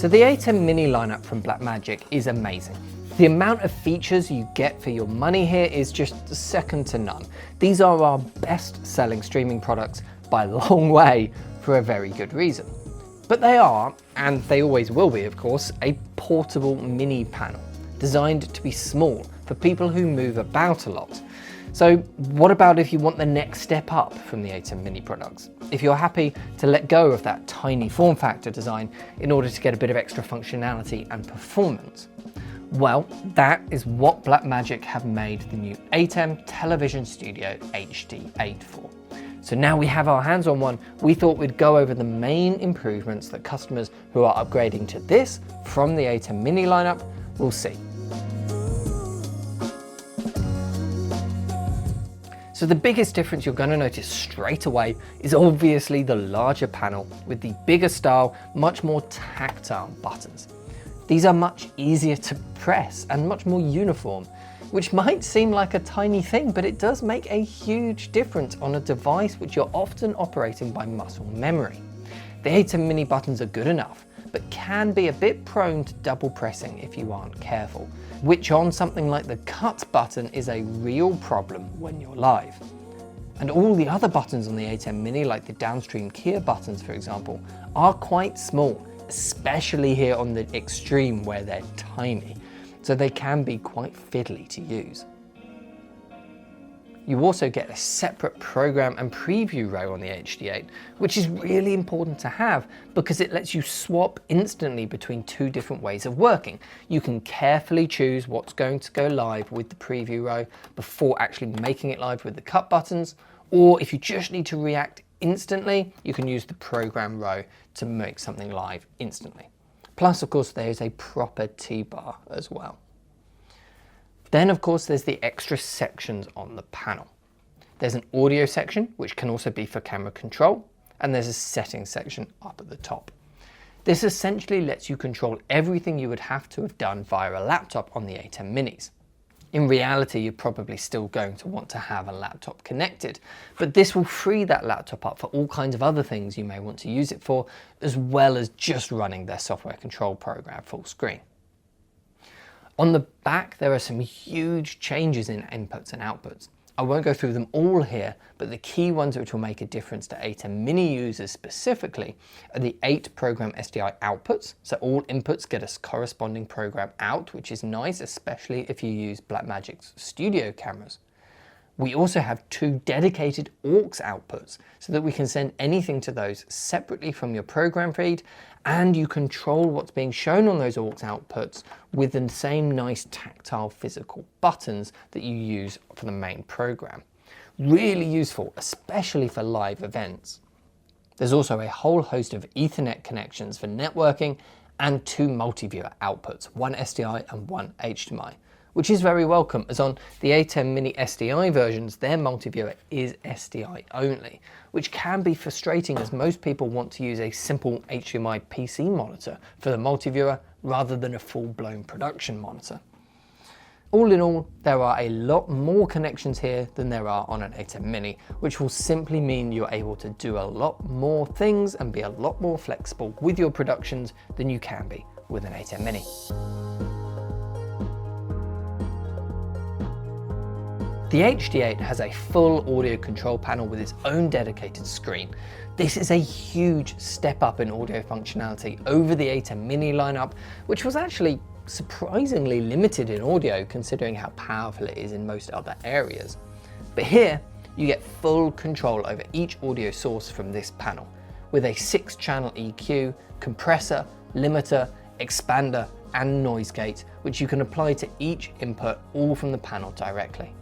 So the ATEM Mini lineup from Blackmagic is amazing. The amount of features you get for your money here is just second to none. These are our best selling streaming products by a long way for a very good reason. But they are, and they always will be of course, a portable mini panel designed to be small for people who move about a lot. So what about if you want the next step up from the ATEM Mini products? If you're happy to let go of that tiny form factor design in order to get a bit of extra functionality and performance? Well, that is what Blackmagic have made the new ATEM Television Studio HD8 for. So now we have our hands on one, we thought we'd go over the main improvements that customers who are upgrading to this from the ATEM Mini lineup will see. So the biggest difference you're going to notice straight away is obviously the larger panel with the bigger style, much more tactile buttons. These are much easier to press and much more uniform, which might seem like a tiny thing, but it does make a huge difference on a device which you're often operating by muscle memory. The ATEM Mini buttons are good enough, but can be a bit prone to double pressing if you aren't careful, which on something like the cut button is a real problem when you're live. And all the other buttons on the ATEM Mini, like the downstream keyer buttons for example, are quite small, especially here on the extreme where they're tiny, so they can be quite fiddly to use. You also get a separate program and preview row on the HD8, which is really important to have because it lets you swap instantly between two different ways of working. You can carefully choose what's going to go live with the preview row before actually making it live with the cut buttons, or if you just need to react instantly, you can use the program row to make something live instantly. Plus, of course, there's a proper T-bar as well. Then, of course, there's the extra sections on the panel. There's an audio section, which can also be for camera control, and there's a settings section up at the top. This essentially lets you control everything you would have to have done via a laptop on the ATEM Minis. In reality, you're probably still going to want to have a laptop connected, but this will free that laptop up for all kinds of other things you may want to use it for, as well as just running their software control program full screen. On the back, there are some huge changes in inputs and outputs. I won't go through them all here, but the key ones which will make a difference to ATEM Mini users specifically are the 8 program SDI outputs. So all inputs get a corresponding program out, which is nice, especially if you use Blackmagic's studio cameras. We also have 2 dedicated aux outputs so that we can send anything to those separately from your program feed, and you control what's being shown on those aux outputs with the same nice tactile physical buttons that you use for the main program. Really useful, especially for live events. There's also a whole host of Ethernet connections for networking and 2 multi-viewer outputs, one SDI and one HDMI. Which is very welcome, as on the ATEM Mini SDI versions, their multi-viewer is SDI only, which can be frustrating as most people want to use a simple HDMI PC monitor for the multi-viewer rather than a full-blown production monitor. All in all, there are a lot more connections here than there are on an ATEM Mini, which will simply mean you're able to do a lot more things and be a lot more flexible with your productions than you can be with an ATEM Mini. The HD8 has a full audio control panel with its own dedicated screen. This is a huge step up in audio functionality over the ATEM Mini lineup, which was actually surprisingly limited in audio considering how powerful it is in most other areas. But here, you get full control over each audio source from this panel, with a 6-channel EQ, compressor, limiter, expander, and noise gate, which you can apply to each input all from the panel directly.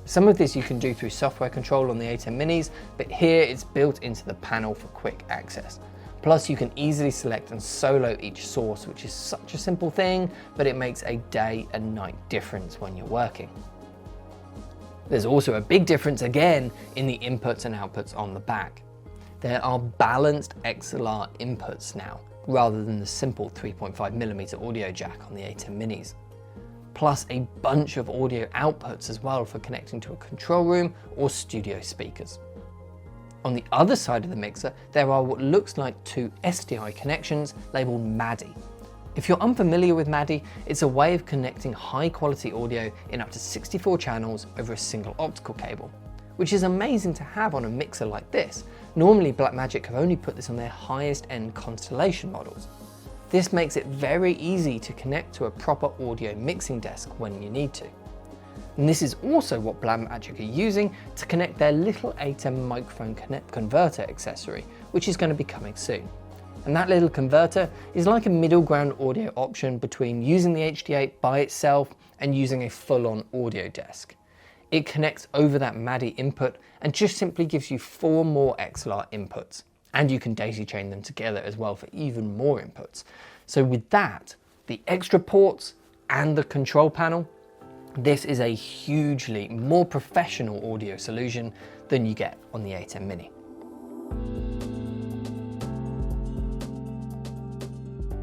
Some of this you can do through software control on the ATEM Minis, but here it's built into the panel for quick access. Plus you can easily select and solo each source, which is such a simple thing, but it makes a day and night difference when you're working. There's also a big difference again in the inputs and outputs on the back. There are balanced XLR inputs now, rather than the simple 3.5mm audio jack on the ATEM Minis. Plus a bunch of audio outputs as well for connecting to a control room or studio speakers. On the other side of the mixer, there are what looks like two SDI connections labeled MADI. If you're unfamiliar with MADI, it's a way of connecting high quality audio in up to 64 channels over a single optical cable, which is amazing to have on a mixer like this. Normally Blackmagic have only put this on their highest end Constellation models. This makes it very easy to connect to a proper audio mixing desk when you need to. And this is also what Blackmagic are using to connect their little ATEM microphone converter accessory, which is going to be coming soon. And that little converter is like a middle ground audio option between using the HD8 by itself and using a full-on audio desk. It connects over that MADI input and just simply gives you 4 more XLR inputs. And you can daisy chain them together as well for even more inputs. So with that, the extra ports and the control panel, this is a hugely more professional audio solution than you get on the ATEM Mini.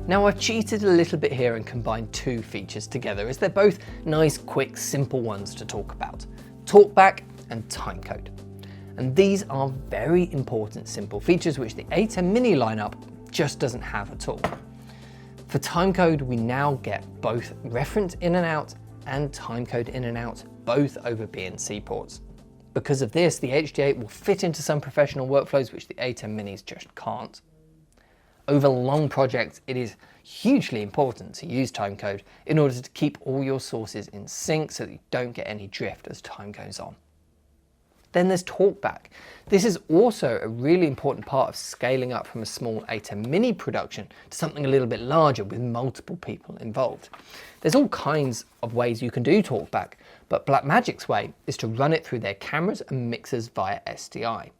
Now I've cheated a little bit here and combined 2 features together as they're both nice, quick, simple ones to talk about. Talkback and Timecode. And these are very important simple features which the ATEM Mini lineup just doesn't have at all. For Timecode, we now get both reference in and out and timecode in and out, both over BNC ports. Because of this, the HD8 will fit into some professional workflows which the ATEM Minis just can't. Over long projects, it is hugely important to use timecode in order to keep all your sources in sync so that you don't get any drift as time goes on. Then there's Talkback. This is also a really important part of scaling up from a small ATEM Mini production to something a little bit larger with multiple people involved. There's all kinds of ways you can do Talkback, but Blackmagic's way is to run it through their cameras and mixers via SDI.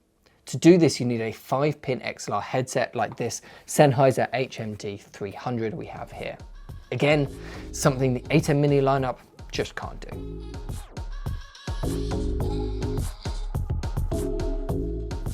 To do this, you need a 5-pin XLR headset like this Sennheiser HMD 300 we have here. Again, something the ATEM Mini lineup just can't do.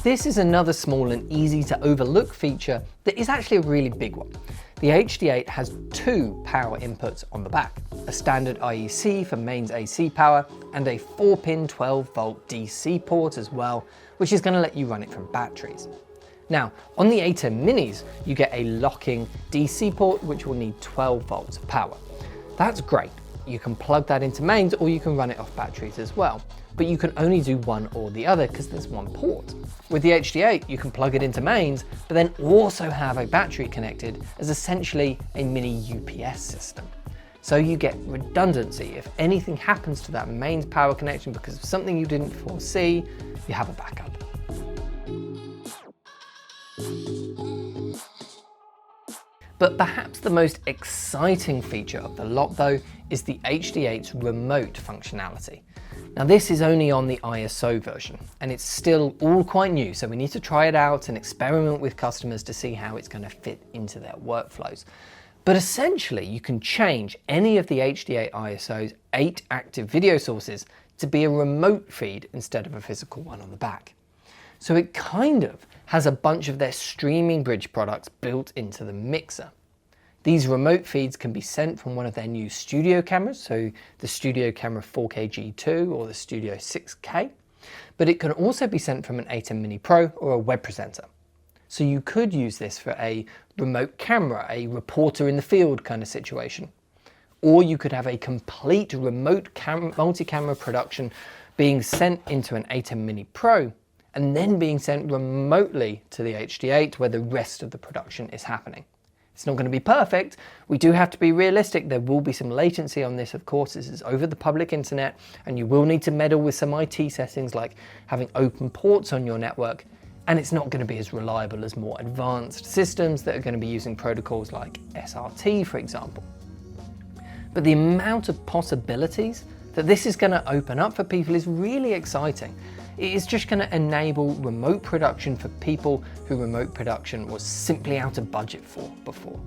This is another small and easy to overlook feature that is actually a really big one. The HD8 has 2 power inputs on the back, a standard IEC for mains AC power and a 4-pin 12-volt DC port as well, which is going to let you run it from batteries. Now, on the ATEM Minis, you get a locking DC port which will need 12 volts of power. That's great. You can plug that into mains or you can run it off batteries as well, but you can only do one or the other because there's one port. With the HD8, you can plug it into mains, but then also have a battery connected as essentially a mini UPS system. So you get redundancy. If anything happens to that mains power connection because of something you didn't foresee, you have a backup. But perhaps the most exciting feature of the lot though is the HD8's remote functionality. Now this is only on the ISO version and it's still all quite new, so we need to try it out and experiment with customers to see how it's going to fit into their workflows. But essentially you can change any of the HD8 ISO's 8 active video sources to be a remote feed instead of a physical one on the back. So it kind of has a bunch of their streaming bridge products built into the mixer. These remote feeds can be sent from one of their new studio cameras, so the Studio Camera 4K G2 or the Studio 6K, but it can also be sent from an ATEM Mini Pro or a web presenter. So you could use this for a remote camera, a reporter in the field kind of situation. Or you could have a complete remote multi-camera production being sent into an ATEM Mini Pro and then being sent remotely to the HD8 where the rest of the production is happening. It's not going to be perfect. We do have to be realistic. There will be some latency on this, of course. This is over the public internet and you will need to meddle with some IT settings like having open ports on your network. And it's not going to be as reliable as more advanced systems that are going to be using protocols like SRT, for example. But the amount of possibilities that this is going to open up for people is really exciting. It is just going to enable remote production for people who remote production was simply out of budget for before.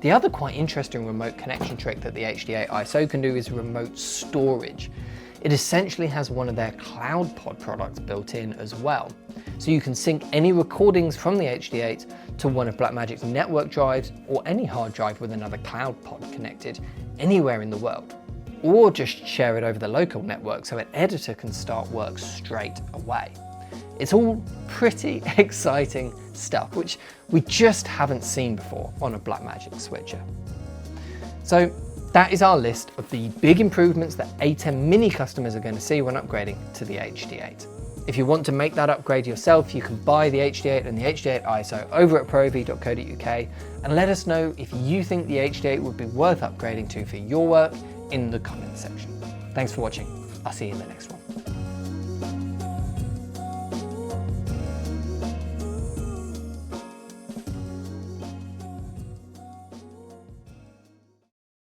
The other quite interesting remote connection trick that the HD8 ISO can do is remote storage. It essentially has one of their CloudPod products built in as well. So you can sync any recordings from the HD8 to one of Blackmagic's network drives or any hard drive with another CloudPod connected anywhere in the world. Or just share it over the local network so an editor can start work straight away. It's all pretty exciting stuff, which we just haven't seen before on a Blackmagic switcher. So that is our list of the big improvements that ATEM Mini customers are going to see when upgrading to the HD8. If you want to make that upgrade yourself, you can buy the HD8 and the HD8 ISO over at proev.co.uk and let us know if you think the HD8 would be worth upgrading to for your work in the comments section. Thanks for watching. I'll see you in the next one.